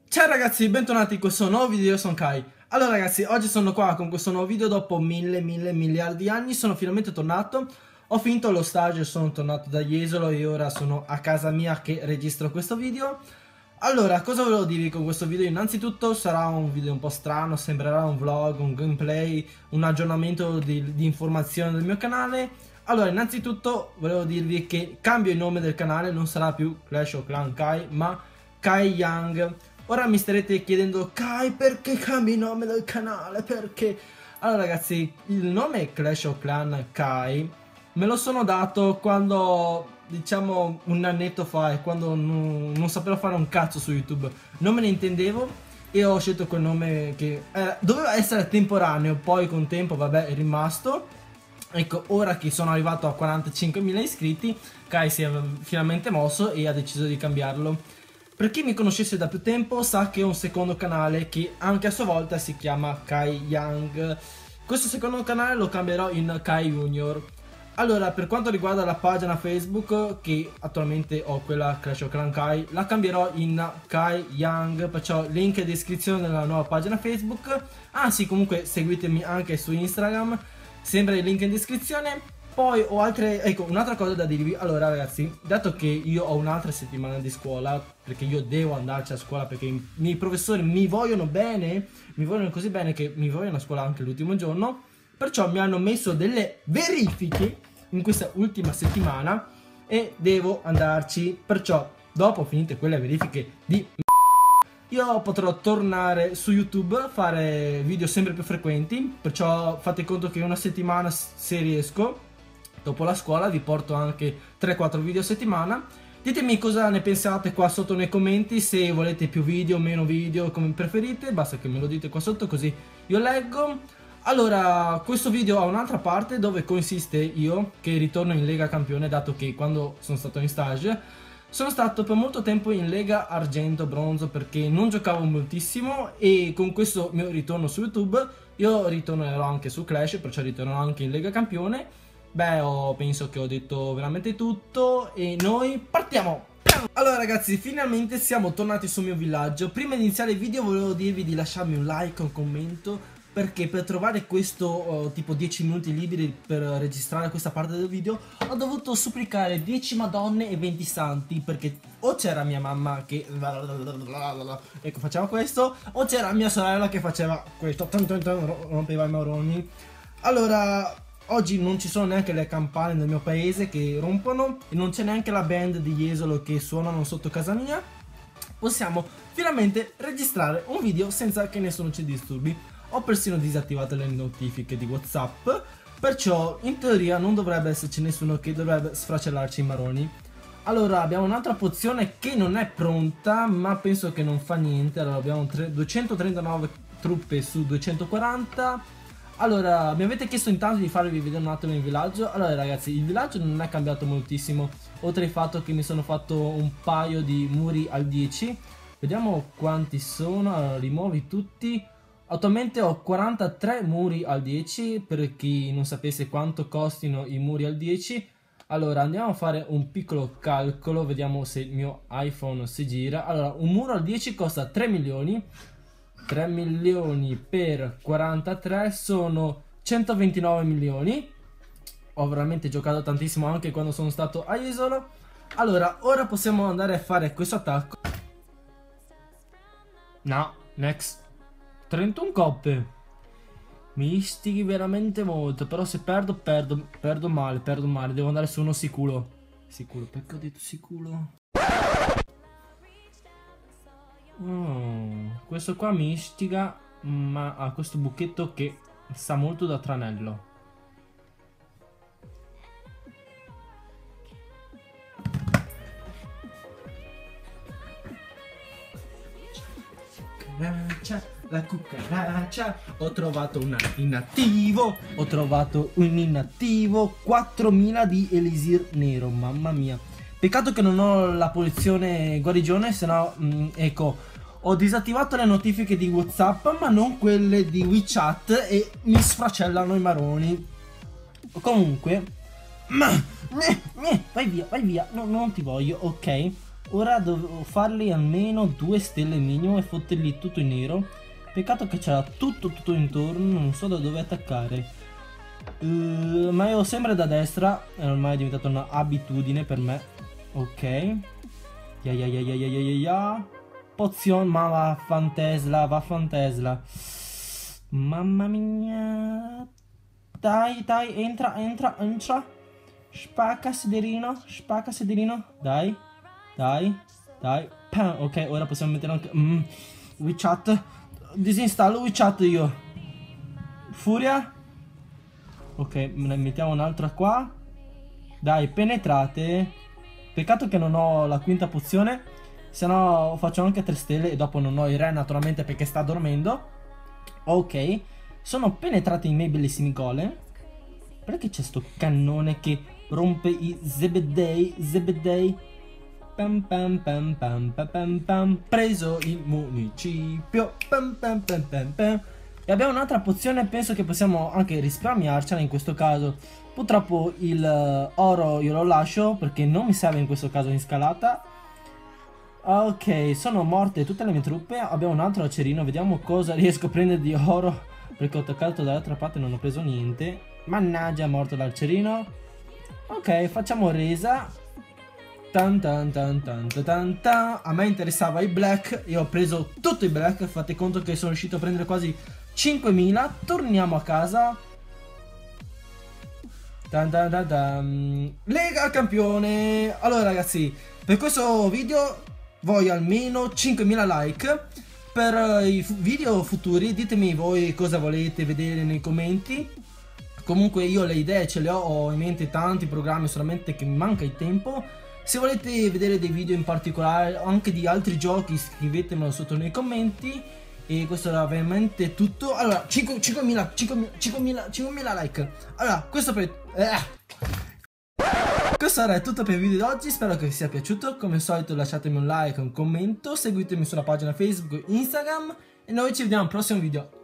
Ciao ragazzi, bentornati in questo nuovo video, io sono Kai. Allora ragazzi, oggi sono qua con questo nuovo video dopo mille miliardi di anni. Sono finalmente tornato, ho finito lo stage, sono tornato da Jesolo e ora sono a casa mia che registro questo video. Allora, cosa volevo dirvi con questo video? Innanzitutto sarà un video un po' strano, sembrerà un vlog, un gameplay, un aggiornamento di informazioni del mio canale. Allora, innanzitutto volevo dirvi che cambio il nome del canale, non sarà più Clash of Clans Kai, ma Kai Young. Ora mi starete chiedendo, Kai, perché cambi il nome del canale? Perché? Allora ragazzi, il nome Clash of Clans Kai me lo sono dato quando, diciamo, un annetto fa, e quando non sapevo fare un cazzo su YouTube, non me ne intendevo e ho scelto quel nome che doveva essere temporaneo, poi con tempo vabbè è rimasto. Ecco, ora che sono arrivato a 45.000 iscritti, Kai si è finalmente mosso e ha deciso di cambiarlo. Per chi mi conoscesse da più tempo sa che ho un secondo canale che anche a sua volta si chiama Kai Young. Questo secondo canale lo cambierò in Kai Junior. Allora, per quanto riguarda la pagina Facebook, che attualmente ho quella Clash of Clans Kai, la cambierò in Kai Young, perciò link in descrizione della nuova pagina Facebook. Ah sì, comunque seguitemi anche su Instagram, sempre il link in descrizione. Poi ho altre, ecco, un'altra cosa da dirvi. Allora ragazzi, dato che io ho un'altra settimana di scuola, perché io devo andarci a scuola, perché i miei professori mi vogliono bene, mi vogliono così bene che mi vogliono a scuola anche l'ultimo giorno, perciò mi hanno messo delle verifiche in questa ultima settimana e devo andarci. Perciò dopo finite quelle verifiche di io potrò tornare su YouTube, fare video sempre più frequenti. Perciò fate conto che una settimana, se riesco, dopo la scuola vi porto anche 3-4 video a settimana. Ditemi cosa ne pensate qua sotto nei commenti, se volete più video, meno video, come preferite, basta che me lo dite qua sotto così io leggo. Allora, questo video ha un'altra parte dove consiste io che ritorno in Lega Campione, dato che quando sono stato in stage sono stato per molto tempo in Lega Argento Bronzo perché non giocavo moltissimo, e con questo mio ritorno su YouTube io ritornerò anche su Clash, perciò ritornerò anche in Lega Campione. Beh, penso che ho detto veramente tutto e noi partiamo! Allora ragazzi, finalmente siamo tornati sul mio villaggio. Prima di iniziare il video volevo dirvi di lasciarmi un like, un commento, perché per trovare questo tipo 10 minuti liberi per registrare questa parte del video ho dovuto supplicare 10 madonne e 20 santi, perché o c'era mia mamma che ecco faceva questo, o c'era mia sorella che faceva questo, rompeva i maroni. Allora, oggi non ci sono neanche le campane nel mio paese che rompono e non c'è neanche la band di Jesolo che suonano sotto casa mia. Possiamo finalmente registrare un video senza che nessuno ci disturbi. Ho persino disattivato le notifiche di WhatsApp, perciò in teoria non dovrebbe esserci nessuno che dovrebbe sfracellarci i maroni. Allora, abbiamo un'altra pozione che non è pronta, ma penso che non fa niente. Allora, abbiamo 239 truppe su 240. Allora, mi avete chiesto intanto di farvi vedere un attimo il villaggio. Allora ragazzi, il villaggio non è cambiato moltissimo, oltre al fatto che mi sono fatto un paio di muri al 10. Vediamo quanti sono. Allora, rimuovi tutti. Attualmente ho 43 muri al 10, per chi non sapesse quanto costino i muri al 10. Allora, andiamo a fare un piccolo calcolo, vediamo se il mio iPhone si gira. Allora, un muro al 10 costa 3 milioni. 3 milioni per 43 sono 129 milioni. Ho veramente giocato tantissimo anche quando sono stato a Jesolo. Allora, ora possiamo andare a fare questo attacco. No, next. 31 coppe. Mi istighi veramente molto, però se perdo male, devo andare su uno sicuro. Sicuro, perché ho detto sicuro? Questo qua mi istiga, ma ha questo buchetto che sa molto da tranello. La cucaraccia, ho trovato un inattivo, 4000 di elisir nero, mamma mia. Peccato che non ho la pozione guarigione, sennò ecco, ho disattivato le notifiche di WhatsApp ma non quelle di WeChat e mi sfracellano i maroni. Comunque, vai via, no, non ti voglio, ok. Ora devo farli almeno 2 stelle minimo e fotterli tutto in nero. Peccato che c'era tutto intorno, non so da dove attaccare. Ma io sempre da destra, è ormai diventata un'abitudine per me. Ok. Pozione, ma vaffan Tesla. Mamma mia. Dai, entra. Spacca sederino. Dai. Pam. Ok, ora possiamo mettere anche WeChat. Disinstallo WeChat io. Furia. Ok, ne mettiamo un'altra qua. Dai, penetrate. Peccato che non ho la quinta pozione, se no faccio anche 3 stelle e dopo non ho il re naturalmente perché sta dormendo. Ok, sono penetrati i miei bellissimi golem. Perché c'è sto cannone che rompe i zebedei. Pam. Preso il municipio. Pam. E abbiamo un'altra pozione, penso che possiamo anche risparmiarcela in questo caso. Purtroppo il oro io lo lascio perché non mi serve in questo caso in scalata. Ok, sono morte tutte le mie truppe. Abbiamo un altro acerino, vediamo cosa riesco a prendere di oro, perché ho attaccato dall'altra parte e non ho preso niente. Mannaggia, è morto l'arcerino. Ok, facciamo resa. A me interessava i black, io ho preso tutti i black. Fate conto che sono riuscito a prendere quasi 5.000. Torniamo a casa. Lega campione. Allora ragazzi, per questo video voglio almeno 5.000 like. Per i video futuri ditemi voi cosa volete vedere nei commenti. Comunque io le idee ce le ho in mente, tanti programmi, solamente che mi manca il tempo. Se volete vedere dei video in particolare anche di altri giochi, scrivetemelo sotto nei commenti. E questo era veramente tutto. Allora, 5.000 like. Allora, questo era tutto per il video di oggi. Spero che vi sia piaciuto. Come al solito lasciatemi un like e un commento. Seguitemi sulla pagina Facebook e Instagram. E noi ci vediamo al prossimo video.